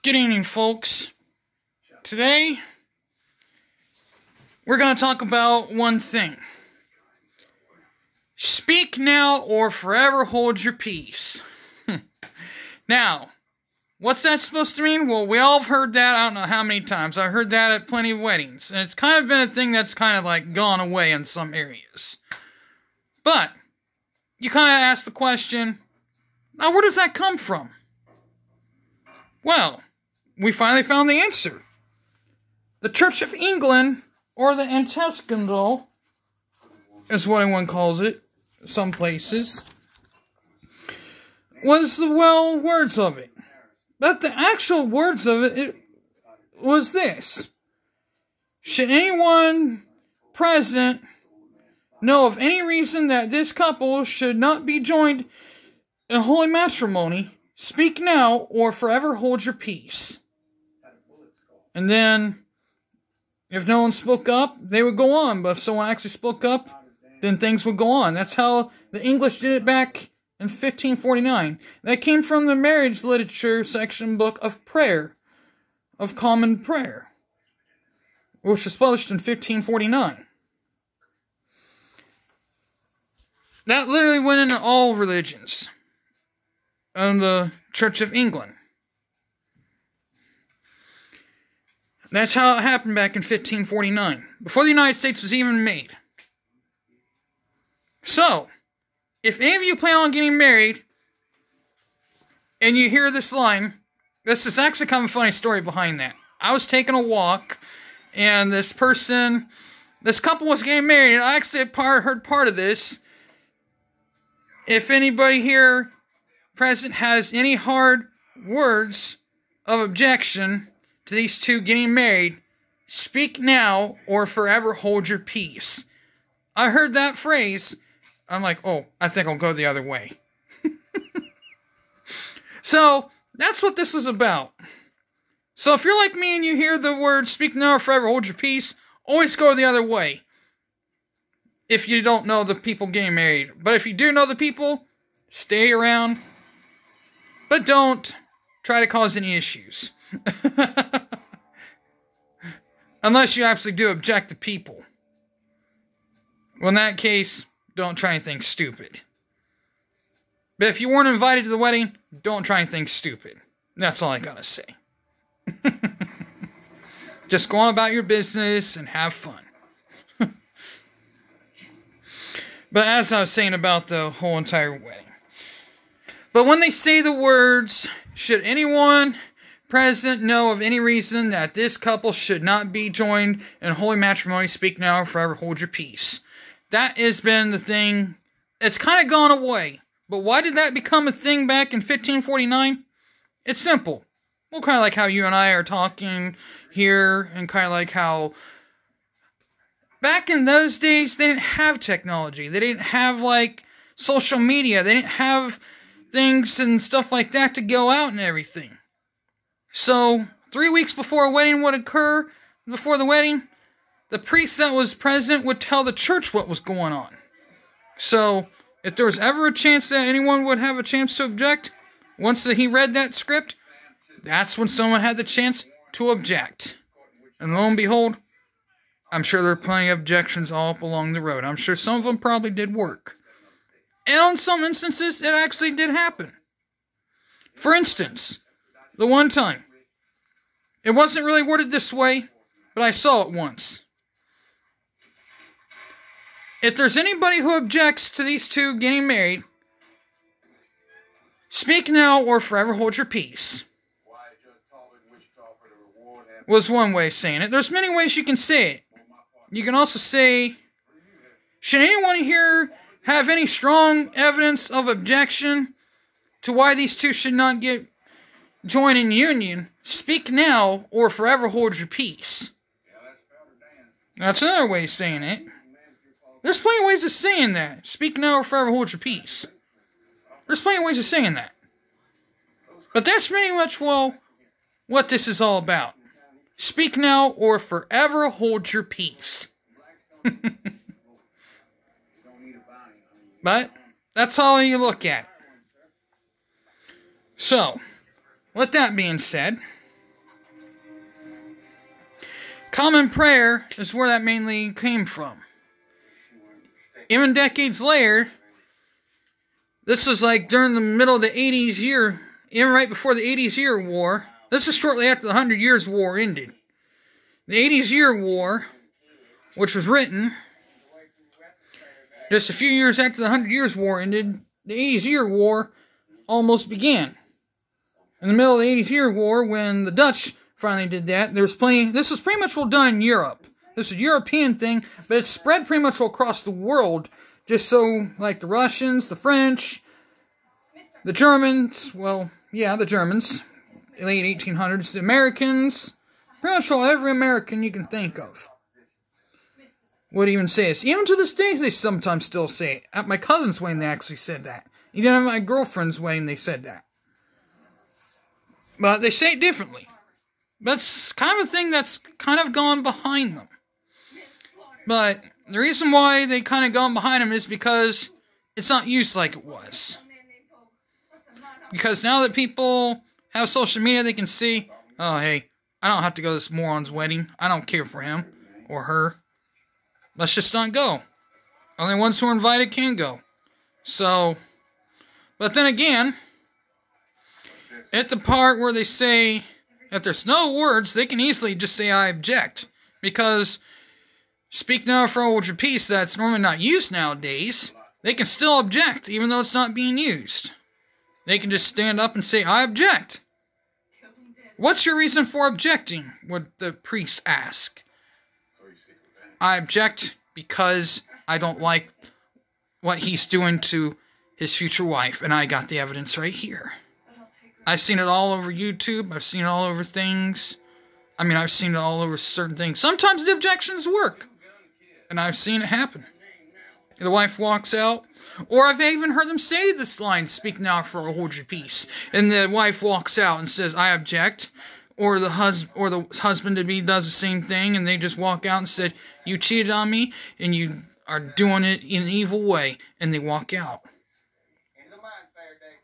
Good evening, folks. Today, we're going to talk about one thing. Speak now or forever hold your peace. Now, what's that supposed to mean? Well, we all have heard that, I don't know how many times. I heard that at plenty of weddings. And it's kind of been a thing that's kind of like gone away in some areas. But, you kind of ask the question, now where does that come from? Well, we finally found the answer. The Church of England, or the Antescandal, is what anyone calls it, some places, was the words of it. But the actual words of it was this. Should anyone present know of any reason that this couple should not be joined in holy matrimony, speak now or forever hold your peace. And then, if no one spoke up, they would go on. But if someone actually spoke up, then things would go on. That's how the English did it back in 1549. That came from the marriage literature section book of prayer, of common prayer, which was published in 1549. That literally went into all religions and the Church of England. That's how it happened back in 1549, before the United States was even made. So, if any of you plan on getting married, and you hear this line, this is actually kind of a funny story behind that. I was taking a walk, and this couple was getting married, and I actually heard part of this. If anybody here present has any hard words of objection to these two getting married, speak now or forever hold your peace. I heard that phrase. I'm like, oh, I think I'll go the other way. So, that's what this is about. So, if you're like me and you hear the words speak now or forever hold your peace, always go the other way. If you don't know the people getting married. But if you do know the people, stay around. But don't try to cause any issues. Unless you actually do object to people. Well, in that case, don't try anything stupid. But if you weren't invited to the wedding, don't try anything stupid. That's all I gotta say. Just go on about your business and have fun. But as I was saying about the whole entire wedding. But when they say the words, should anyone present know of any reason that this couple should not be joined in holy matrimony, speak now or forever hold your peace. That has been the thing. It's kind of gone away. But why did that become a thing back in 1549? It's simple. Well, kind of like how you and I are talking here, and kind of like how back in those days, they didn't have technology. They didn't have, like, social media. They didn't have things and stuff like that to go out and everything. So, 3 weeks before a wedding would occur, before the wedding, the priest that was present would tell the church what was going on. So, if there was ever a chance that anyone would have a chance to object, once he read that script, that's when someone had the chance to object. And lo and behold, I'm sure there are plenty of objections all up along the road. I'm sure some of them probably did work. And on some instances, it actually did happen. For instance, the one time, it wasn't really worded this way, but I saw it once. If there's anybody who objects to these two getting married, speak now or forever hold your peace. Was one way of saying it. There's many ways you can say it. You can also say, should anyone here have any strong evidence of objection to why these two should not get joined in union, speak now or forever hold your peace. That's another way of saying it. There's plenty of ways of saying that. Speak now or forever hold your peace. There's plenty of ways of saying that. But that's pretty much, well, what this is all about. Speak now or forever hold your peace. But that's all you look at. So, with that being said, Common prayer is where that mainly came from. Even decades later, this was like during the middle of the 80s year, even right before the 80s year war. This is shortly after the 100 Years' War ended. The 80s year war, which was written just a few years after the 100 Years' War ended, the 80s year war almost began. In the middle of the 80s year war, when the Dutch finally did that, there was plenty. This was pretty much well done in Europe. This is a European thing, but it spread pretty much all across the world. Just so, like the Russians, the French, the Germans, well, yeah, the Germans, the late 1800s, the Americans, pretty much all every American you can think of would even say this. Even to this day, they sometimes still say it. At my cousin's wedding, they actually said that. Even at my girlfriend's wedding, they said that. But they say it differently. That's kind of a thing that's kind of gone behind them. But the reason why they kind of gone behind them is because it's not used like it was. Because now that people have social media, they can see, oh, hey, I don't have to go to this moron's wedding. I don't care for him or her. Let's just not go. Only ones who are invited can go. So, but then again, at the part where they say, if there's no words, they can easily just say, I object. Because, speak now for hold your peace, that's normally not used nowadays. They can still object, even though it's not being used. They can just stand up and say, I object. What's your reason for objecting? Would the priest ask. I object because I don't like what he's doing to his future wife, and I got the evidence right here. I've seen it all over YouTube. I've seen it all over things. I mean, I've seen it all over certain things. Sometimes the objections work, and I've seen it happen. The wife walks out, or I've even heard them say this line, speak now for hold your peace, and the wife walks out and says, I object. Or the husband-to-be does the same thing, and they just walk out and said, you cheated on me, and you are doing it in an evil way, and they walk out.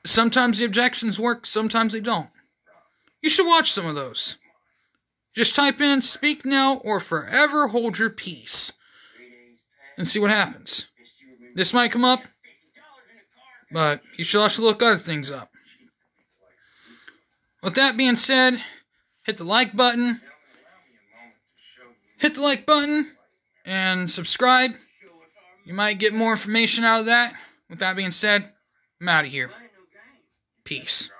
Sometimes the objections work, sometimes they don't. You should watch some of those. Just type in, speak now, or forever hold your peace, and see what happens. This might come up, but you should also look other things up. With that being said, hit the like button. Hit the like button and subscribe. You might get more information out of that. With that being said, I'm out of here. Peace.